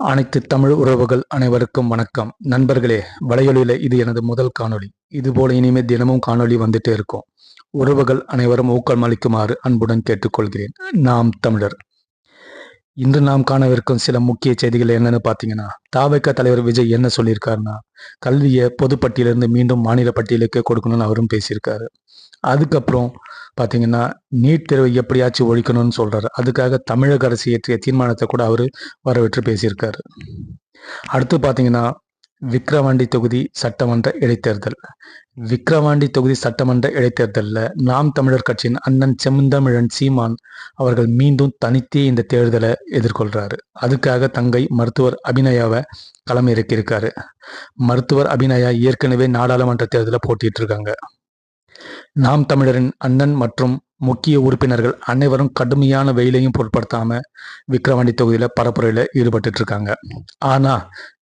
அனைத்து தமிழ் உறவுகள் அனைவருக்கும் வணக்கம். நண்பர்களே, வலையொலியில இது எனது முதல் காணொளி. இதுபோல இனிமே தினமும் காணொளி வந்துட்டே இருக்கும். உறவுகள் அனைவரும் ஊக்கமளிக்குமாறு அன்புடன் கேட்டுக்கொள்கிறேன். நாம் தமிழர். இன்று நாம் காணவிருக்கும் சில முக்கிய செய்திகள் என்னன்னு பார்த்தீங்கன்னா, தாவேகா தலைவர் விஜய் என்ன சொல்லியிருக்காருன்னா, கல்வியை பொதுப்பட்டியலிருந்து மீண்டும் மாநில பட்டியலுக்கு கொடுக்கணும்னு அவரும் பேசியிருக்காரு. அதுக்கப்புறம் பார்த்தீங்கன்னா, நீட் தேர்வை எப்படியாச்சும் ஒழிக்கணும்னு சொல்றாரு. அதுக்காக தமிழக அரசு இயற்றிய தீர்மானத்தை கூட அவர் வரவேற்று பேசியிருக்காரு. அடுத்து பார்த்தீங்கன்னா, விக்கிரவாண்டி தொகுதி சட்டமன்ற இடைத்தேர்தல். விக்கிரவாண்டி தொகுதி சட்டமன்ற இடைத்தேர்தலில் நாம் தமிழர் கட்சியின் அண்ணன் செந்தமிழன் சீமான் அவர்கள் மீண்டும் தனித்தே இந்த தேர்தலை எதிர்கொள்றாரு. அதுக்காக தங்கை மருத்துவர் அபிநயாவை களம் இறக்கியிருக்காரு. மருத்துவர் அபிநயா ஏற்கனவே நாடாளுமன்ற தேர்தலில் போட்டிட்டு இருக்காங்க. நாம் தமிழரின் அண்ணன் மற்றும் முக்கிய உறுப்பினர்கள் அனைவரும் கடுமையான வெயிலையும் பொருட்படுத்தாம விக்கிரவாண்டி தொகுதியில பரப்புரையில ஈடுபட்டு இருக்காங்க. ஆனா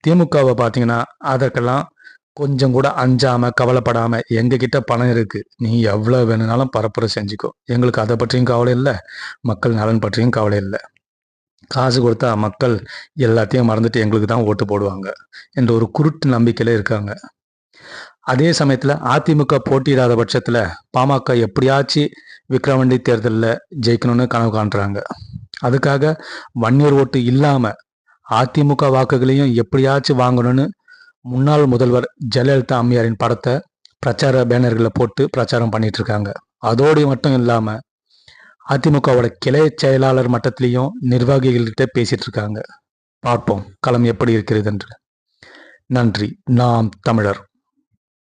திமுகவை பார்த்தீங்கன்னா அதற்கெல்லாம் கொஞ்சம் கூட அஞ்சாம கவலைப்படாம எங்க கிட்ட பணம் இருக்கு, நீ எவ்வளவு வேணும்னாலும் பரப்புரை செஞ்சுக்கோ, எங்களுக்கு அதை பற்றியும் கவலை இல்லை, மக்கள் நலன் பற்றியும் கவலை இல்லை, காசு கொடுத்தா மக்கள் எல்லாத்தையும் மறந்துட்டு எங்களுக்கு தான் ஓட்டு போடுவாங்க என்ற ஒரு குருட்டு நம்பிக்கையில இருக்காங்க. அதே சமயத்தில் அதிமுக போட்டியிடாத பட்சத்தில் பாமக எப்படியாச்சும் விக்கிரவாண்டி தேர்தலில் ஜெயிக்கணும்னு கனவு காண்றாங்க. அதுக்காக வன்னியர் ஓட்டு இல்லாமல் அதிமுக வாக்குகளையும் எப்படியாச்சும் வாங்கணும்னு முன்னாள் முதல்வர் ஜெயலலிதா அம்மையாரின் படத்தை பிரச்சார பேனர்களில் போட்டு பிரச்சாரம் பண்ணிட்டு இருக்காங்க. அதோடு மட்டும் இல்லாமல் அதிமுகவோட கிளை செயலாளர் மட்டத்திலையும் நிர்வாகிகள்கிட்ட பேசிட்டு இருக்காங்க. பார்ப்போம் களம் எப்படி இருக்கிறது என்று. நன்றி. நாம் தமிழர்.